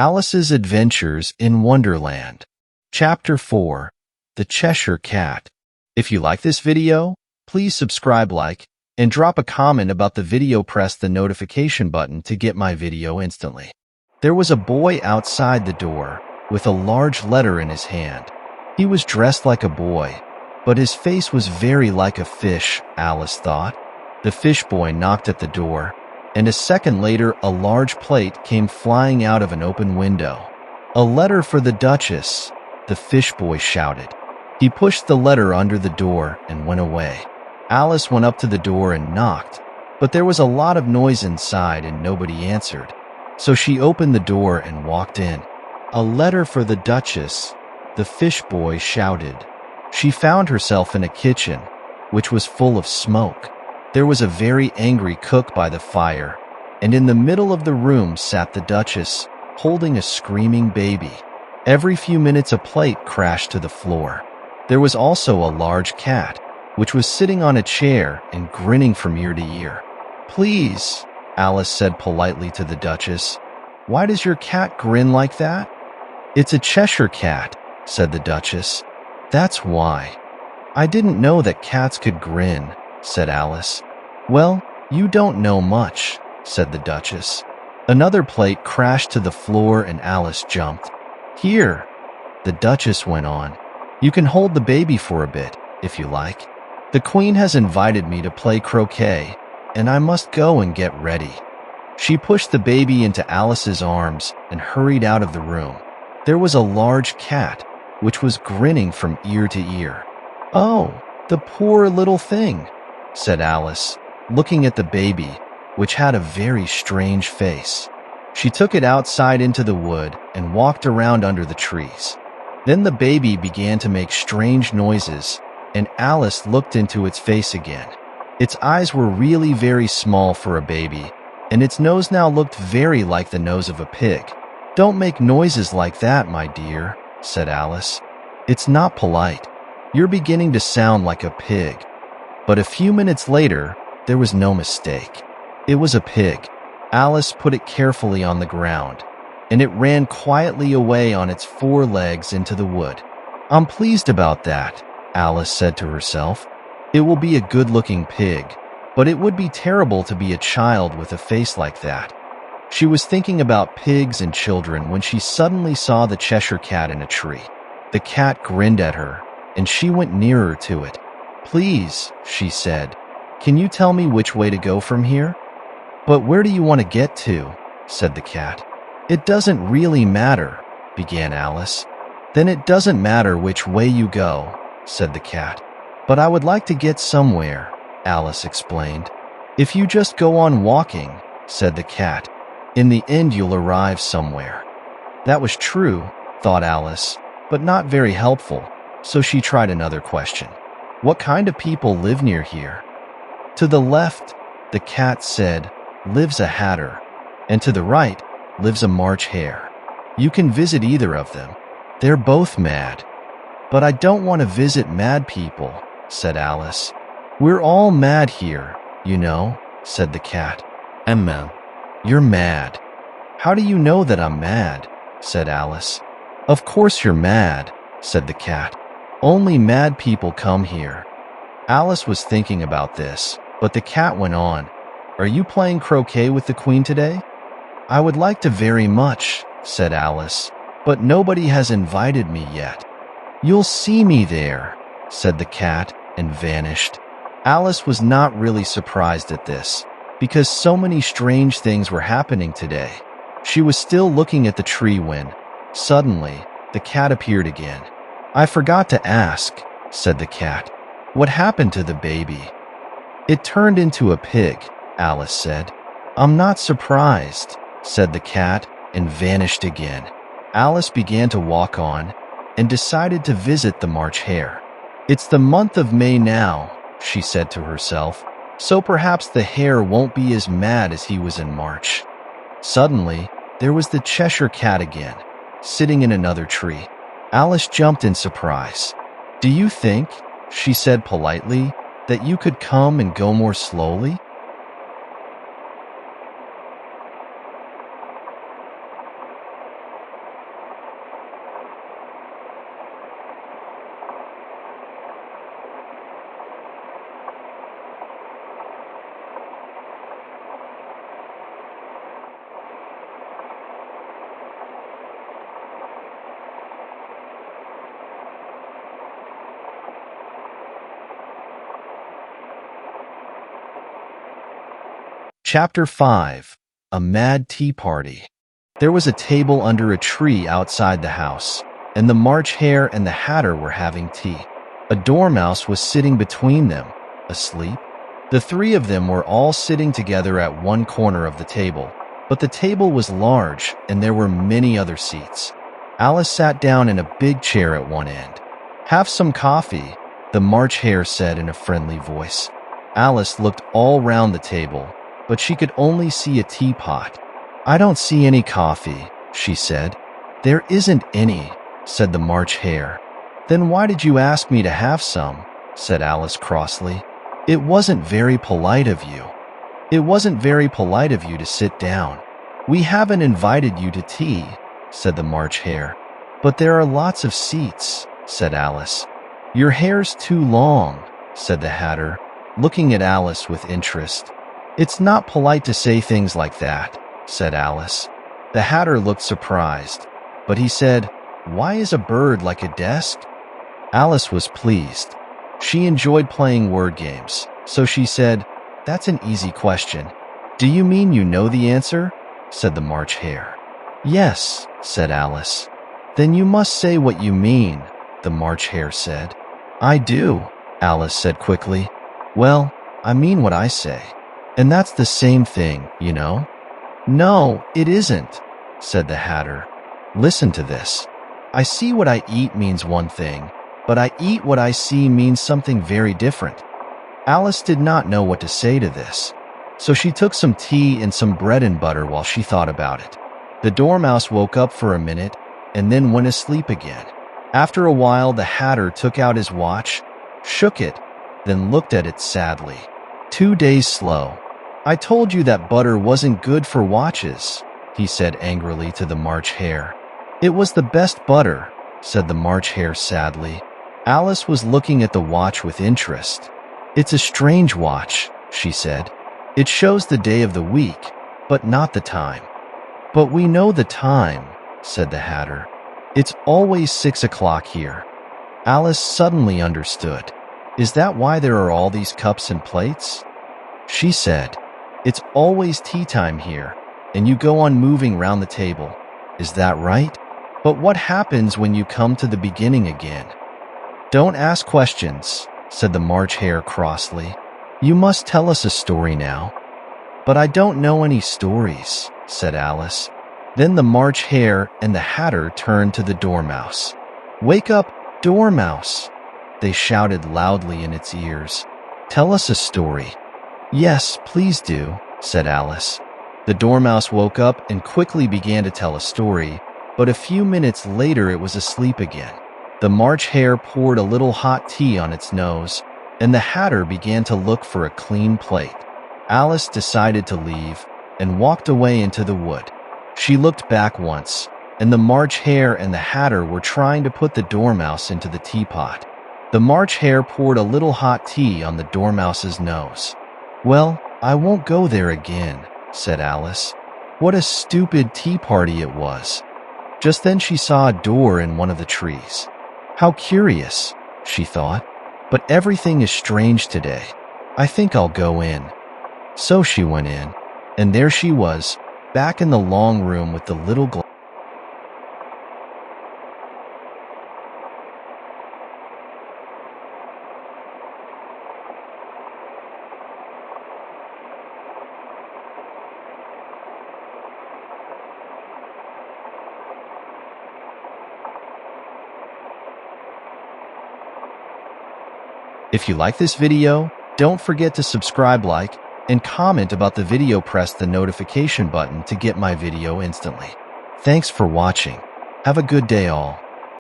Alice's Adventures in Wonderland. Chapter 4. The Cheshire Cat. If you like this video, please subscribe, like, and drop a comment about the video. Press the notification button to get my video instantly. There was a boy outside the door with a large letter in his hand. He was dressed like a boy, but his face was very like a fish, Alice thought. The fish boy knocked at the door, and a second later a large plate came flying out of an open window. "A letter for the Duchess," the fish boy shouted. He pushed the letter under the door and went away. Alice went up to the door and knocked, but there was a lot of noise inside and nobody answered. So she opened the door and walked in. "A letter for the Duchess," the fish boy shouted. She found herself in a kitchen, which was full of smoke. There was a very angry cook by the fire, and in the middle of the room sat the Duchess, holding a screaming baby. Every few minutes a plate crashed to the floor. There was also a large cat, which was sitting on a chair and grinning from ear to ear. "Please," Alice said politely to the Duchess, "why does your cat grin like that?" "It's a Cheshire cat," said the Duchess. "That's why." "I didn't know that cats could grin," said Alice. "Well, you don't know much," said the Duchess. Another plate crashed to the floor and Alice jumped. "Here," the Duchess went on, "you can hold the baby for a bit, if you like. The Queen has invited me to play croquet, and I must go and get ready." She pushed the baby into Alice's arms and hurried out of the room. There was a large cat, which was grinning from ear to ear. "Oh, the poor little thing," said Alice, looking at the baby, which had a very strange face. She took it outside into the wood and walked around under the trees. Then the baby began to make strange noises, and Alice looked into its face again. Its eyes were really very small for a baby, and its nose now looked very like the nose of a pig. "Don't make noises like that, my dear," said Alice. "It's not polite. You're beginning to sound like a pig." But a few minutes later, there was no mistake. It was a pig. Alice put it carefully on the ground, and it ran quietly away on its four legs into the wood. "I'm pleased about that," Alice said to herself. "It will be a good-looking pig, but it would be terrible to be a child with a face like that." She was thinking about pigs and children when she suddenly saw the Cheshire Cat in a tree. The cat grinned at her, and she went nearer to it. "Please," she said, "can you tell me which way to go from here?" "But where do you want to get to?" said the cat. "It doesn't really matter," began Alice. "Then it doesn't matter which way you go," said the cat. "But I would like to get somewhere," Alice explained. "If you just go on walking," said the cat, "in the end you'll arrive somewhere." That was true, thought Alice, but not very helpful, so she tried another question. "What kind of people live near here?" "To the left," the cat said, "lives a hatter, and to the right lives a March hare. You can visit either of them. They're both mad." "But I don't want to visit mad people," said Alice. "We're all mad here, you know," said the cat. "I'm mad." "You're mad." "How do you know that I'm mad?" said Alice. "Of course you're mad," said the cat. "Only mad people come here." Alice was thinking about this, but the cat went on. "Are you playing croquet with the Queen today?" "I would like to very much," said Alice, "but nobody has invited me yet." "You'll see me there," said the cat, and vanished. Alice was not really surprised at this, because so many strange things were happening today. She was still looking at the tree when, suddenly, the cat appeared again. "I forgot to ask," said the cat. "What happened to the baby?" "It turned into a pig," Alice said. "I'm not surprised," said the cat, and vanished again. Alice began to walk on, and decided to visit the March hare. "It's the month of May now," she said to herself, "so perhaps the hare won't be as mad as he was in March." Suddenly, there was the Cheshire Cat again, sitting in another tree. Alice jumped in surprise. "Do you think," she said politely, "that you could come and go more slowly?" Chapter 5. A Mad Tea Party. There was a table under a tree outside the house, and the March Hare and the Hatter were having tea. A dormouse was sitting between them, asleep. The three of them were all sitting together at one corner of the table, but the table was large and there were many other seats. Alice sat down in a big chair at one end. "Have some coffee," the March Hare said in a friendly voice. Alice looked all round the table, but she could only see a teapot. "I don't see any coffee," she said. "There isn't any," said the March Hare. "Then why did you ask me to have some?" said Alice crossly. "It wasn't very polite of you." "It wasn't very polite of you to sit down. We haven't invited you to tea," said the March Hare. "But there are lots of seats," said Alice. "Your hair's too long," said the Hatter, looking at Alice with interest. "It's not polite to say things like that," said Alice. The Hatter looked surprised, but he said, "Why is a bird like a desk?" Alice was pleased. She enjoyed playing word games, so she said, "That's an easy question." "Do you mean you know the answer?" said the March Hare. "Yes," said Alice. "Then you must say what you mean," the March Hare said. "I do," Alice said quickly. "Well, I mean what I say. And that's the same thing, you know." "No, it isn't," said the Hatter. "Listen to this. I see what I eat means one thing, but I eat what I see means something very different." Alice did not know what to say to this, so she took some tea and some bread and butter while she thought about it. The Dormouse woke up for a minute and then went asleep again. After a while, the Hatter took out his watch, shook it, then looked at it sadly. 2 days slow. "I told you that butter wasn't good for watches," he said angrily to the March Hare. "It was the best butter," said the March Hare sadly. Alice was looking at the watch with interest. "It's a strange watch," she said. "It shows the day of the week, but not the time." "But we know the time," said the Hatter. "It's always 6 o'clock here." Alice suddenly understood. "Is that why there are all these cups and plates?" She said, "It's always tea time here, and you go on moving round the table. Is that right? But what happens when you come to the beginning again?" "Don't ask questions," said the March Hare crossly. "You must tell us a story now." "But I don't know any stories," said Alice. Then the March Hare and the Hatter turned to the Dormouse. "Wake up, Dormouse!" they shouted loudly in its ears. "Tell us a story." "Yes, please do," said Alice. The Dormouse woke up and quickly began to tell a story, but a few minutes later it was asleep again. The March Hare poured a little hot tea on its nose, and the Hatter began to look for a clean plate. Alice decided to leave and walked away into the wood. She looked back once, and the March Hare and the Hatter were trying to put the Dormouse into the teapot. The March Hare poured a little hot tea on the Dormouse's nose. "Well, I won't go there again," said Alice. What a stupid tea party it was. Just then she saw a door in one of the trees. "How curious," she thought. "But everything is strange today. I think I'll go in." So she went in, and there she was, back in the long room with the little glass. If you like this video, don't forget to subscribe, like, and comment about the video. Press the notification button to get my video instantly. Thanks for watching. Have a good day all.